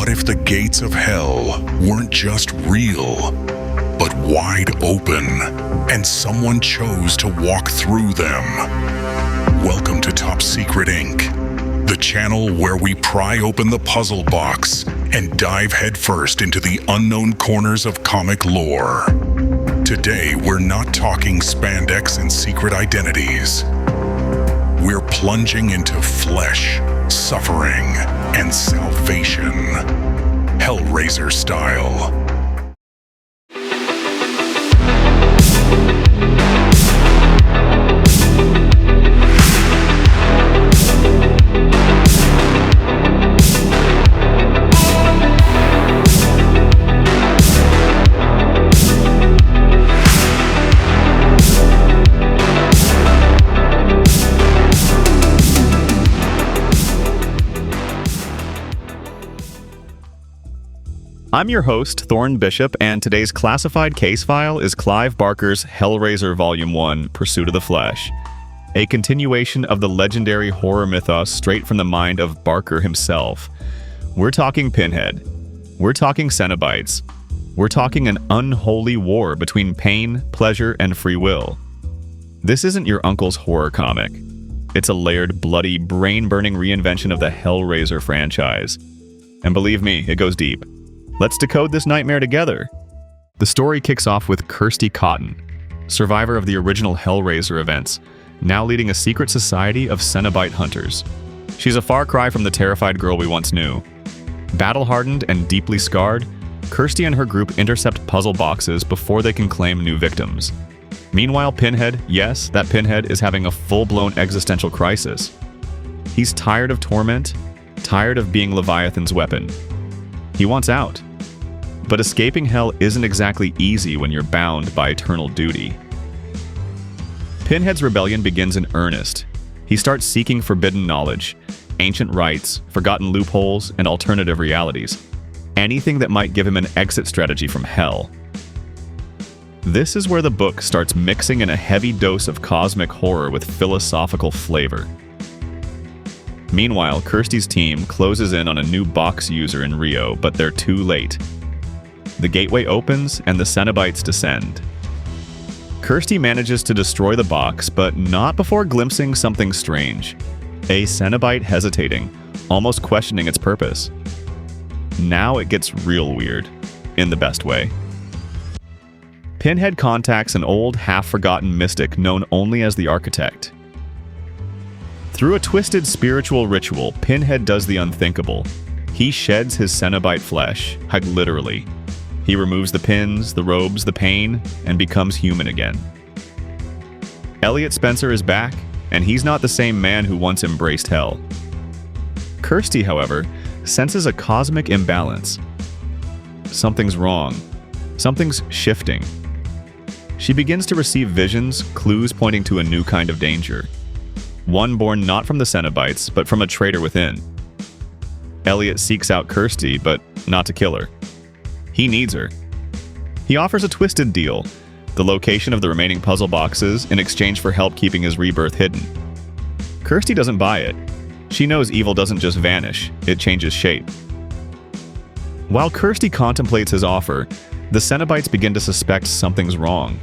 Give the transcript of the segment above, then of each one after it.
What if the gates of hell weren't just real, but wide open, and someone chose to walk through them? Welcome to Top Secret Inc., the channel where we pry open the puzzle box and dive headfirst into the unknown corners of comic lore. Today, we're not talking spandex and secret identities. We're plunging into flesh, suffering, and salvation, Hellraiser style. I'm your host, Thorne Bishop, and today's classified case file is Clive Barker's Hellraiser Volume 1, Pursuit of the Flesh, a continuation of the legendary horror mythos straight from the mind of Barker himself. We're talking Pinhead. We're talking Cenobites. We're talking an unholy war between pain, pleasure, and free will. This isn't your uncle's horror comic. It's a layered, bloody, brain-burning reinvention of the Hellraiser franchise. And believe me, it goes deep. Let's decode this nightmare together. The story kicks off with Kirsty Cotton, survivor of the original Hellraiser events, now leading a secret society of Cenobite hunters. She's a far cry from the terrified girl we once knew. Battle-hardened and deeply scarred, Kirsty and her group intercept puzzle boxes before they can claim new victims. Meanwhile, Pinhead, yes, that Pinhead is having a full-blown existential crisis. He's tired of torment, tired of being Leviathan's weapon. He wants out. But escaping hell isn't exactly easy when you're bound by eternal duty. Pinhead's rebellion begins in earnest. He starts seeking forbidden knowledge, ancient rites, forgotten loopholes, and alternative realities. Anything that might give him an exit strategy from hell. This is where the book starts mixing in a heavy dose of cosmic horror with philosophical flavor. Meanwhile, Kirsty's team closes in on a new box user in Rio, but they're too late. The gateway opens and the Cenobites descend. Kirsty manages to destroy the box, but not before glimpsing something strange. A Cenobite hesitating, almost questioning its purpose. Now it gets real weird, in the best way. Pinhead contacts an old, half-forgotten mystic known only as the Architect. Through a twisted spiritual ritual, Pinhead does the unthinkable. He sheds his Cenobite flesh, literally. He removes the pins, the robes, the pain, and becomes human again. Elliot Spencer is back, and he's not the same man who once embraced hell. Kirsty, however, senses a cosmic imbalance. Something's wrong. Something's shifting. She begins to receive visions, clues pointing to a new kind of danger. One born not from the Cenobites, but from a traitor within. Elliot seeks out Kirsty, but not to kill her. He needs her. He offers a twisted deal, the location of the remaining puzzle boxes in exchange for help keeping his rebirth hidden. Kirsty doesn't buy it. She knows evil doesn't just vanish, it changes shape. While Kirsty contemplates his offer, the Cenobites begin to suspect something's wrong.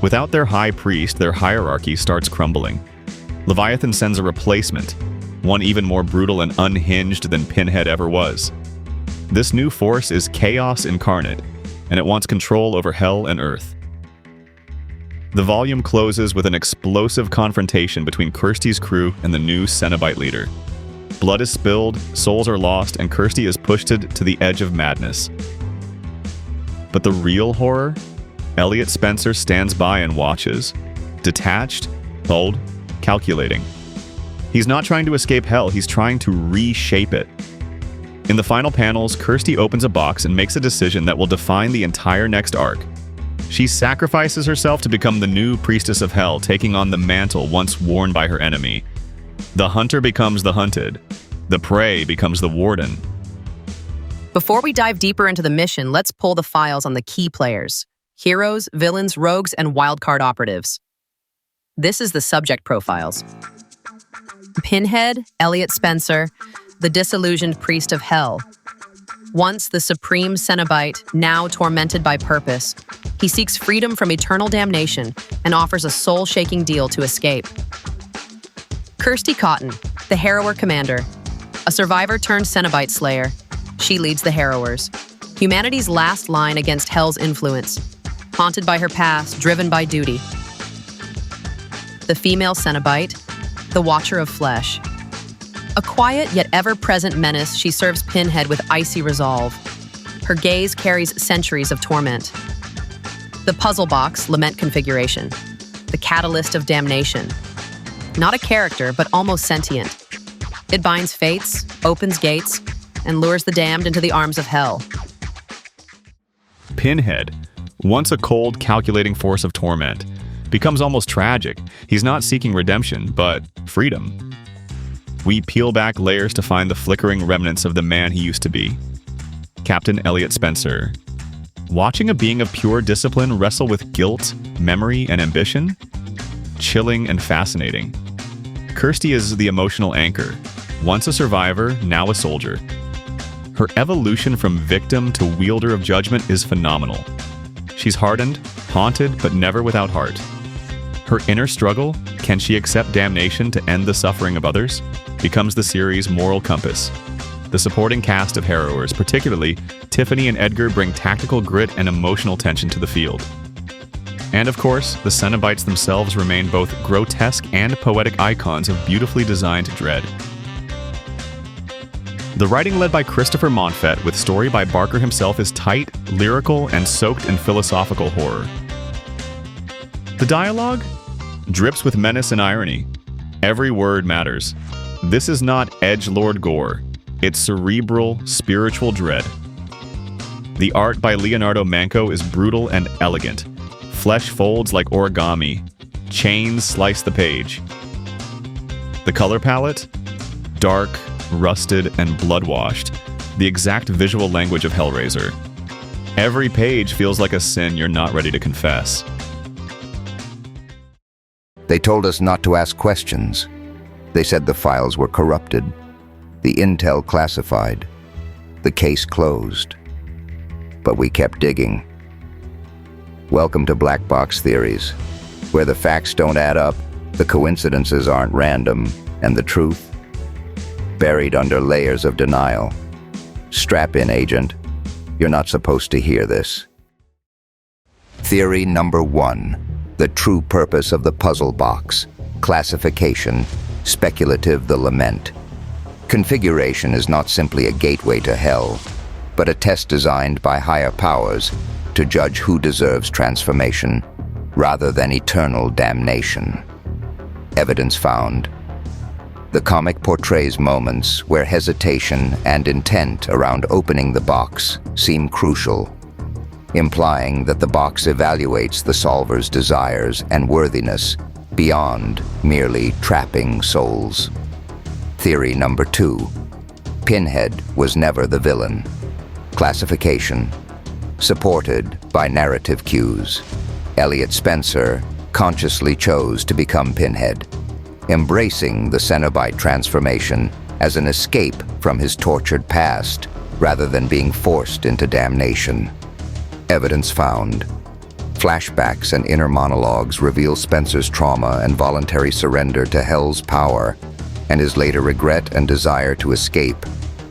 Without their high priest, their hierarchy starts crumbling. Leviathan sends a replacement, one even more brutal and unhinged than Pinhead ever was. This new force is chaos incarnate, and it wants control over hell and earth. The volume closes with an explosive confrontation between Kirsty's crew and the new Cenobite leader. Blood is spilled, souls are lost, and Kirsty is pushed to the edge of madness. But the real horror? Elliot Spencer stands by and watches, detached, cold, calculating. He's not trying to escape hell, he's trying to reshape it. In the final panels, Kirsty opens a box and makes a decision that will define the entire next arc. She sacrifices herself to become the new priestess of hell, taking on the mantle once worn by her enemy. The hunter becomes the hunted. The prey becomes the warden. Before we dive deeper into the mission, let's pull the files on the key players: heroes, villains, rogues, and wildcard operatives. This is the subject profiles. Pinhead, Elliot Spencer, the disillusioned priest of hell. Once the supreme Cenobite, now tormented by purpose, he seeks freedom from eternal damnation and offers a soul-shaking deal to escape. Kirsty Cotton, the Harrower commander, a survivor turned Cenobite slayer. She leads the Harrowers, humanity's last line against Hell's influence, haunted by her past, driven by duty. The female Cenobite, the Watcher of Flesh. A quiet yet ever-present menace, she serves Pinhead with icy resolve. Her gaze carries centuries of torment. The puzzle box, Lament Configuration. The catalyst of damnation. Not a character, but almost sentient. It binds fates, opens gates, and lures the damned into the arms of hell. Pinhead, once a cold, calculating force of torment, becomes almost tragic. He's not seeking redemption, but freedom. We peel back layers to find the flickering remnants of the man he used to be. Captain Elliot Spencer. Watching a being of pure discipline wrestle with guilt, memory, and ambition? Chilling and fascinating. Kirsty is the emotional anchor. Once a survivor, now a soldier. Her evolution from victim to wielder of judgment is phenomenal. She's hardened, haunted, but never without heart. Her inner struggle, can she accept damnation to end the suffering of others, becomes the series' moral compass. The supporting cast of Harrowers, particularly Tiffany and Edgar, bring tactical grit and emotional tension to the field. And of course, the Cenobites themselves remain both grotesque and poetic icons of beautifully designed dread. The writing led by Christopher Monfett with story by Barker himself is tight, lyrical, and soaked in philosophical horror. The dialogue drips with menace and irony. Every word matters. This is not edgelord gore. It's cerebral, spiritual dread. The art by Leonardo Manco is brutal and elegant. Flesh folds like origami. Chains slice the page. The color palette? Dark, rusted, and blood-washed. The exact visual language of Hellraiser. Every page feels like a sin you're not ready to confess. They told us not to ask questions. They said the files were corrupted, the intel classified, the case closed. But we kept digging. Welcome to Black Box Theories, where the facts don't add up, the coincidences aren't random, and the truth buried under layers of denial. Strap in, agent. You're not supposed to hear this. Theory number 1. The true purpose of the puzzle box. Classification. Speculative the lament. Configuration is not simply a gateway to hell, but a test designed by higher powers to judge who deserves transformation rather than eternal damnation. Evidence found. The comic portrays moments where hesitation and intent around opening the box seem crucial, implying that the box evaluates the solver's desires and worthiness beyond merely trapping souls. Theory number 2. Pinhead was never the villain. Classification. Supported by narrative cues. Elliot Spencer consciously chose to become Pinhead, embracing the Cenobite transformation as an escape from his tortured past rather than being forced into damnation. Evidence found. Flashbacks and inner monologues reveal Spencer's trauma and voluntary surrender to Hell's power, and his later regret and desire to escape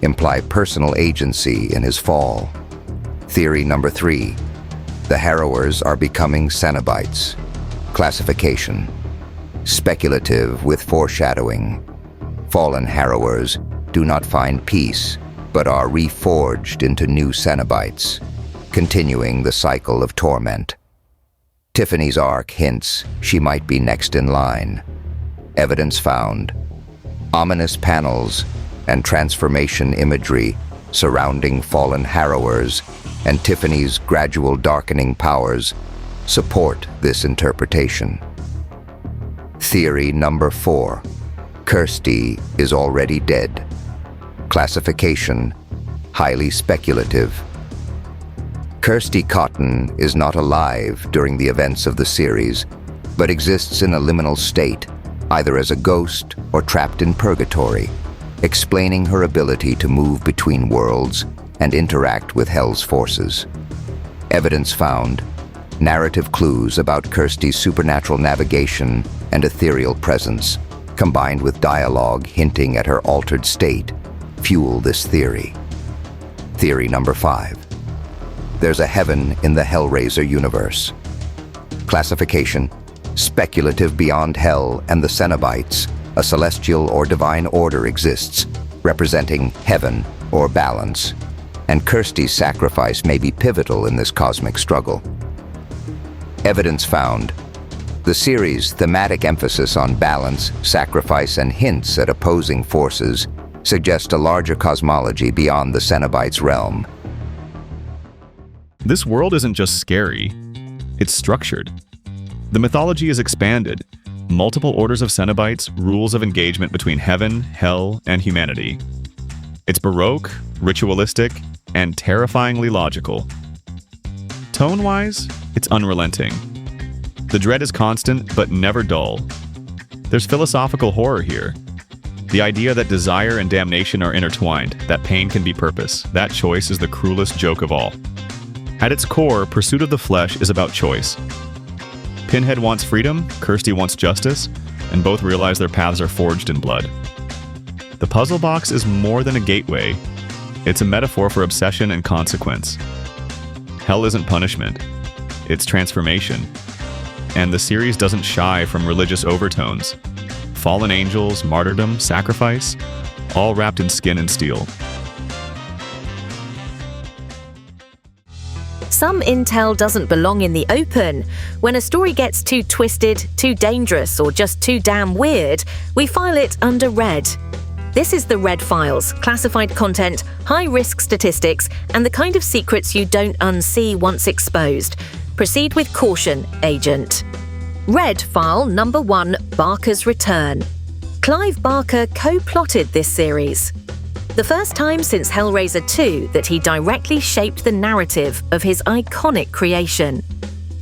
imply personal agency in his fall. Theory number 3. The Harrowers are becoming Cenobites. Classification. Speculative with foreshadowing. Fallen Harrowers do not find peace, but are reforged into new Cenobites, continuing the cycle of torment. Tiffany's arc hints she might be next in line. Evidence found. Ominous panels and transformation imagery surrounding fallen Harrowers and Tiffany's gradual darkening powers support this interpretation. Theory number 4. Kirsty is already dead. Classification. Highly speculative. Kirsty Cotton is not alive during the events of the series, but exists in a liminal state, either as a ghost or trapped in purgatory, explaining her ability to move between worlds and interact with Hell's forces. Evidence found: narrative clues about Kirsty's supernatural navigation and ethereal presence, combined with dialogue hinting at her altered state, fuel this theory. Theory number 5. There's a heaven in the Hellraiser universe. Classification: speculative. Beyond Hell and the Cenobites, a celestial or divine order exists, representing heaven or balance, and Kirsty's sacrifice may be pivotal in this cosmic struggle. Evidence found: the series' thematic emphasis on balance, sacrifice, and hints at opposing forces suggest a larger cosmology beyond the Cenobites' realm. This world isn't just scary, it's structured. The mythology is expanded. Multiple orders of Cenobites, rules of engagement between heaven, hell, and humanity. It's baroque, ritualistic, and terrifyingly logical. Tone-wise, it's unrelenting. The dread is constant, but never dull. There's philosophical horror here. The idea that desire and damnation are intertwined, that pain can be purpose, that choice is the cruelest joke of all. At its core, Pursuit of the Flesh is about choice. Pinhead wants freedom, Kirsty wants justice, and both realize their paths are forged in blood. The puzzle box is more than a gateway. It's a metaphor for obsession and consequence. Hell isn't punishment, it's transformation. And the series doesn't shy from religious overtones. Fallen angels, martyrdom, sacrifice, all wrapped in skin and steel. Some intel doesn't belong in the open. When a story gets too twisted, too dangerous, or just too damn weird, we file it under Red. This is the Red Files: classified content, high-risk statistics, and the kind of secrets you don't unsee once exposed. Proceed with caution, Agent. Red File number 1, Barker's Return. Clive Barker co-plotted this series. The first time since Hellraiser 2 that he directly shaped the narrative of his iconic creation.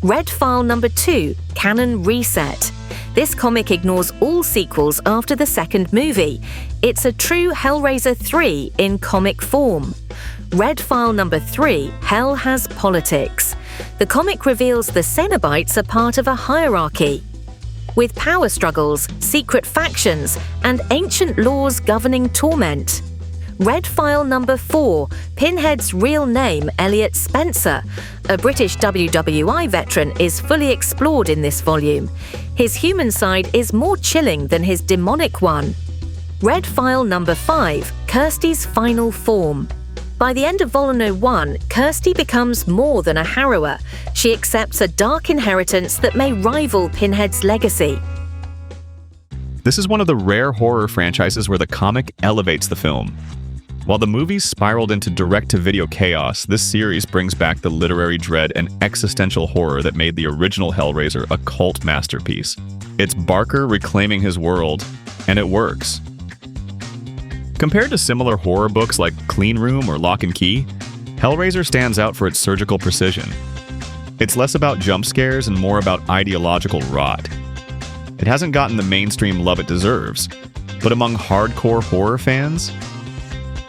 Red File number 2, Canon Reset. This comic ignores all sequels after the second movie. It's a true Hellraiser 3 in comic form. Red File number 3, Hell Has Politics. The comic reveals the Cenobites are part of a hierarchy, with power struggles, secret factions, and ancient laws governing torment. Red File number 4, Pinhead's real name, Elliot Spencer, a British WWI veteran, is fully explored in this volume. His human side is more chilling than his demonic one. Red File number 5, Kirsty's Final Form. By the end of Volume 1, Kirsty becomes more than a harrower. She accepts a dark inheritance that may rival Pinhead's legacy. This is one of the rare horror franchises where the comic elevates the film. While the movies spiraled into direct-to-video chaos, this series brings back the literary dread and existential horror that made the original Hellraiser a cult masterpiece. It's Barker reclaiming his world, and it works. Compared to similar horror books like Clean Room or Lock and Key, Hellraiser stands out for its surgical precision. It's less about jump scares and more about ideological rot. It hasn't gotten the mainstream love it deserves, but among hardcore horror fans,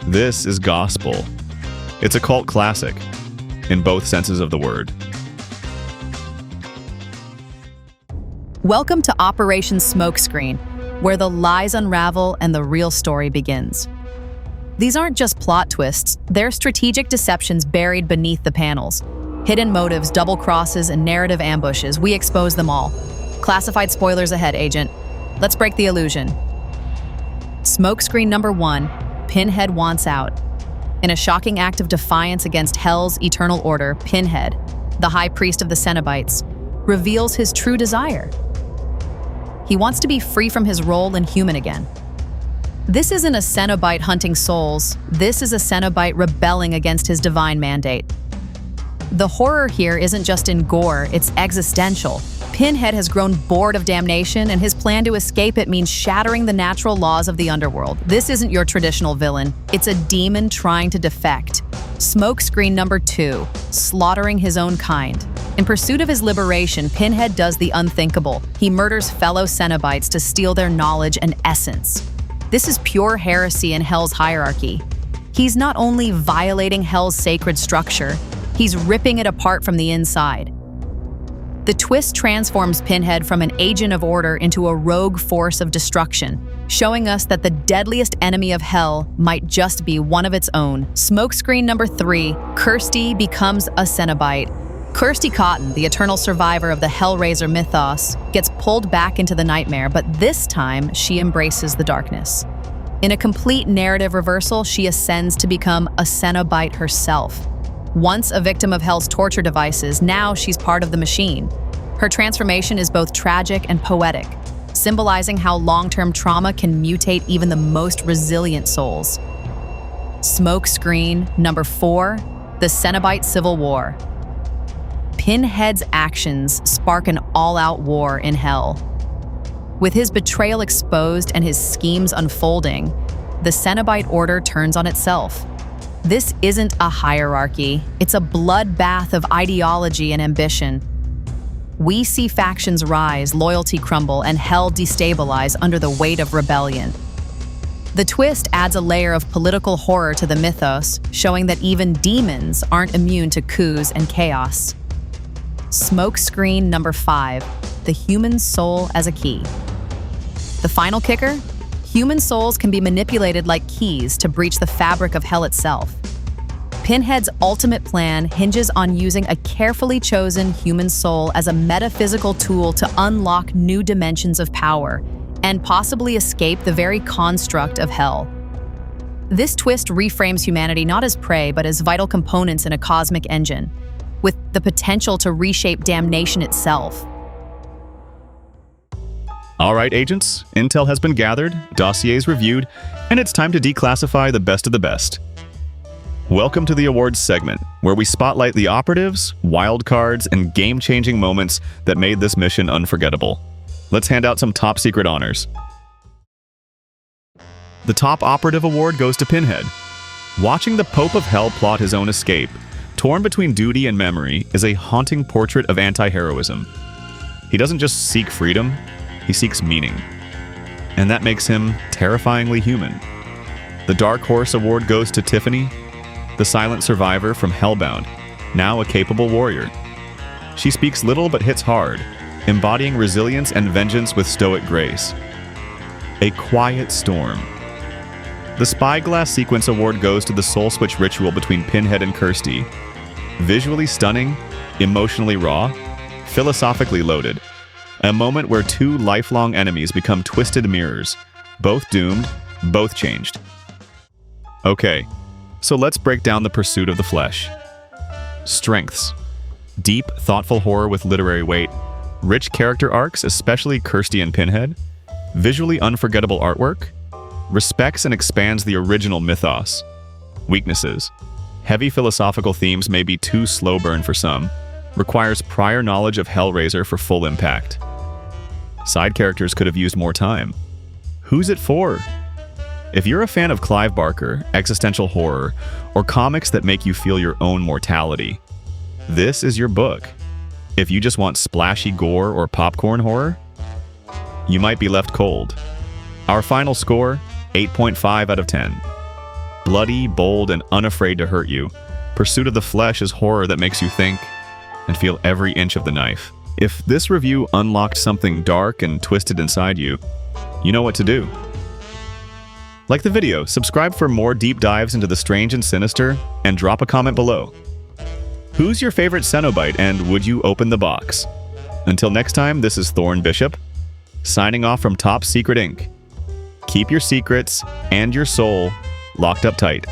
this is gospel. It's a cult classic, in both senses of the word. Welcome to Operation Smokescreen, where the lies unravel and the real story begins. These aren't just plot twists, they're strategic deceptions buried beneath the panels. Hidden motives, double crosses, and narrative ambushes, we expose them all. Classified spoilers ahead, Agent. Let's break the illusion. Smokescreen number 1, Pinhead wants out. In a shocking act of defiance against Hell's eternal order, Pinhead, the high priest of the Cenobites, reveals his true desire. He wants to be free from his role in human again. This isn't a Cenobite hunting souls. This is a Cenobite rebelling against his divine mandate. The horror here isn't just in gore, it's existential. Pinhead has grown bored of damnation, and his plan to escape it means shattering the natural laws of the underworld. This isn't your traditional villain. It's a demon trying to defect. Smokescreen number 2, slaughtering his own kind. In pursuit of his liberation, Pinhead does the unthinkable. He murders fellow Cenobites to steal their knowledge and essence. This is pure heresy in Hell's hierarchy. He's not only violating Hell's sacred structure, he's ripping it apart from the inside. The twist transforms Pinhead from an agent of order into a rogue force of destruction, showing us that the deadliest enemy of Hell might just be one of its own. Smokescreen number 3, Kirsty becomes a Cenobite. Kirsty Cotton, the eternal survivor of the Hellraiser mythos, gets pulled back into the nightmare, but this time she embraces the darkness. In a complete narrative reversal, she ascends to become a Cenobite herself. Once a victim of Hell's torture devices, now she's part of the machine. Her transformation is both tragic and poetic, symbolizing how long-term trauma can mutate even the most resilient souls. Smokescreen number 4, the Cenobite Civil War. Pinhead's actions spark an all-out war in Hell. With his betrayal exposed and his schemes unfolding, the Cenobite order turns on itself. This isn't a hierarchy, it's a bloodbath of ideology and ambition. We see factions rise, loyalty crumble, and Hell destabilize under the weight of rebellion. The twist adds a layer of political horror to the mythos, showing that even demons aren't immune to coups and chaos. Smokescreen number 5, the human soul as a key. The final kicker? Human souls can be manipulated like keys to breach the fabric of Hell itself. Pinhead's ultimate plan hinges on using a carefully chosen human soul as a metaphysical tool to unlock new dimensions of power and possibly escape the very construct of Hell. This twist reframes humanity not as prey, but as vital components in a cosmic engine, with the potential to reshape damnation itself. All right, agents, intel has been gathered, dossiers reviewed, and it's time to declassify the best of the best. Welcome to the awards segment, where we spotlight the operatives, wild cards, and game-changing moments that made this mission unforgettable. Let's hand out some top secret honors. The top operative award goes to Pinhead. Watching the Pope of Hell plot his own escape, torn between duty and memory, is a haunting portrait of anti-heroism. He doesn't just seek freedom, he seeks meaning. And that makes him terrifyingly human. The Dark Horse Award goes to Tiffany, the silent survivor from Hellbound, now a capable warrior. She speaks little but hits hard, embodying resilience and vengeance with stoic grace. A Quiet Storm. The Spyglass Sequence Award goes to the Soul Switch ritual between Pinhead and Kirsty. Visually stunning, emotionally raw, philosophically loaded. A moment where two lifelong enemies become twisted mirrors, both doomed, both changed. Okay, so let's break down the pursuit of the flesh. Strengths. Deep, thoughtful horror with literary weight. Rich character arcs, especially Kirsty and Pinhead. Visually unforgettable artwork. Respects and expands the original mythos. Weaknesses. Heavy philosophical themes may be too slow burn for some. Requires prior knowledge of Hellraiser for full impact. Side characters could have used more time. Who's it for? If you're a fan of Clive Barker, existential horror, or comics that make you feel your own mortality, this is your book. If you just want splashy gore or popcorn horror, you might be left cold. Our final score, 8.5 out of 10. Bloody, bold, and unafraid to hurt you, Pursuit of the Flesh is horror that makes you think and feel every inch of the knife. If this review unlocked something dark and twisted inside you, you know what to do. Like the video, subscribe for more deep dives into the strange and sinister, and drop a comment below. Who's your favorite Cenobite, and would you open the box? Until next time, this is Thorne Bishop, signing off from Top Secret Inc. Keep your secrets and your soul locked up tight.